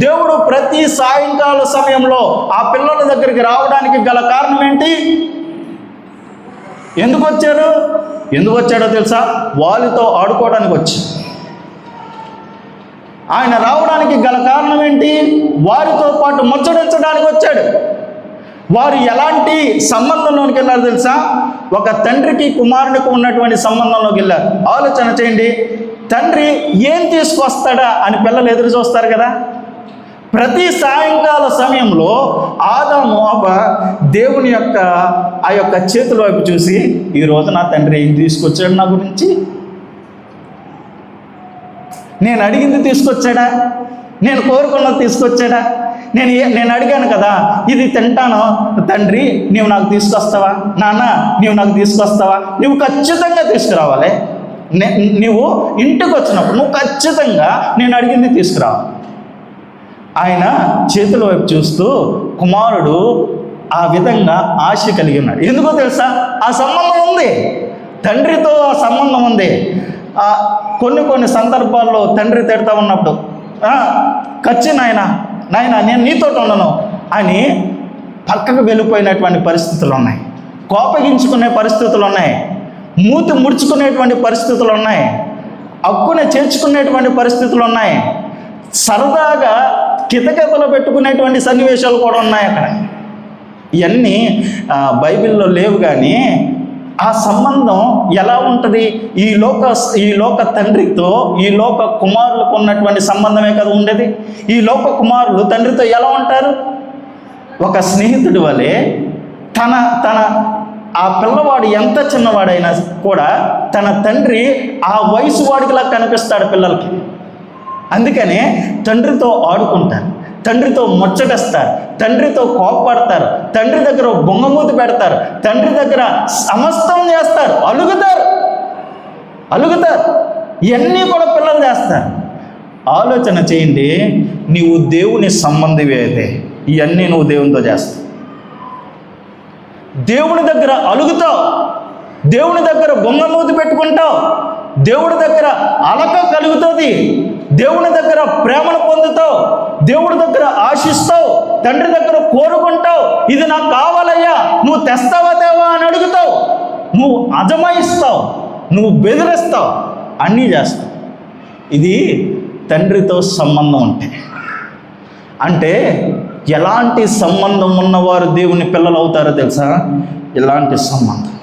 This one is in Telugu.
దేవుడు ప్రతి సాయంకాల సమయంలో ఆ పిల్లల దగ్గరికి రావడానికి గల కారణం ఏంటి? ఎందుకు వచ్చాడో తెలుసా? వాళ్ళతో ఆడుకోవడానికి వచ్చాడు. ఆయన రావడానికి గల కారణం ఏంటి? వారితో పాటు ముచ్చటించడానికి వచ్చాడు. వారు ఎలాంటి సంబంధంలోకి వెళ్ళారు తెలుసా? ఒక తండ్రికి కుమారునికి ఉన్నటువంటి సంబంధంలోకి వెళ్ళారు. ఆలోచన చేయండి, తండ్రి ఏం తీసుకొస్తాడా అని పిల్లలు ఎదురు చూస్తారు కదా. ప్రతి సాయంకాల సమయంలో ఆదాము అవ్వ దేవుని యొక్క ఆ యొక్క చేతుల వైపు చూసి, ఈరోజు నా తండ్రి ఏం తీసుకొచ్చాడు నా గురించి? నేను అడిగింది తీసుకొచ్చాడా? నేను కోరుకున్నది తీసుకొచ్చాడా? నేను అడిగాను కదా, ఇది తింటాను తండ్రి, నీవు నాకు తీసుకొస్తావా? నాన్న, నీవు నాకు తీసుకొస్తావా? నువ్వు ఖచ్చితంగా తీసుకురావాలి. నువ్వు ఇంటికి వచ్చినప్పుడు నువ్వు ఖచ్చితంగా నేను అడిగింది తీసుకురావాలి. ఆయన చేతుల వైపు చూస్తూ కుమారుడు ఆ విధంగా ఆశ కలిగి ఉన్నాడు. ఎందుకో తెలుసా? ఆ సంబంధం ఉంది, తండ్రితో ఆ సంబంధం ఉంది. కొన్ని సందర్భాల్లో తండ్రి తిడతా ఉన్నప్పుడు, ఖచ్చి నాయన నేను నీతో ఉండను అని పక్కకు వెళ్ళిపోయినటువంటి పరిస్థితులు ఉన్నాయి. కోపగించుకునే పరిస్థితులు ఉన్నాయి. మూతి ముడుచుకునేటువంటి పరిస్థితులు ఉన్నాయి. హక్కుని చేర్చుకునేటువంటి పరిస్థితులు ఉన్నాయి. సరదాగా కితకితలు పెట్టుకునేటువంటి సన్నివేశాలు కూడా ఉన్నాయి అక్కడ. ఇవన్నీ బైబిల్లో లేవు. కానీ ఆ సంబంధం ఎలా ఉంటుంది? ఈ లోక తండ్రితో ఈ లోక కుమారులకు ఉన్నటువంటి సంబంధమే కదా ఉండేది. ఈ లోక కుమారులు తండ్రితో ఎలా ఉంటారు? ఒక స్నేహితుడి వలె తన ఆ పిల్లవాడు ఎంత చిన్నవాడైనా కూడా తన తండ్రి ఆ వయసు వాడికిలా కనిపిస్తాడు పిల్లలకి. అందుకనే తండ్రితో ఆడుకుంటారు, తండ్రితో ముచ్చటిస్తారు, తండ్రితో కోపడతారు, తండ్రి దగ్గర బొంగమూతి పెడతారు, తండ్రి దగ్గర సమస్తం చేస్తారు, అలుగుతారు. ఇవన్నీ కూడా పిల్లలు చేస్తారు. ఆలోచన చేయండి, నీవు దేవుని సంబంధివి అయితే ఇవన్నీ నువ్వు దేవునితో చేస్తావు. దేవుని దగ్గర అలుగుతావు, దేవుని దగ్గర బొంగమూతి పెట్టుకుంటావు, దేవుడి దగ్గర అలక కలుగుతుంది, దేవుని దగ్గర ప్రేమను పొందుతావు, దేవుడి దగ్గర ఆశిస్తావు, తండ్రి దగ్గర కోరుకుంటావు. ఇది నాకు కావాలయ్యా, నువ్వు తెస్తావా దేవా అని అడుగుతావు, నువ్వు అజమాయిస్తావు, నువ్వు బెదిరిస్తావు, అన్నీ చేస్తావు. ఇది తండ్రితో సంబంధం అంటే ఎలాంటి సంబంధం ఉన్నవారు దేవుని పిల్లలు అవుతారో తెలుసా? ఇలాంటి సంబంధం.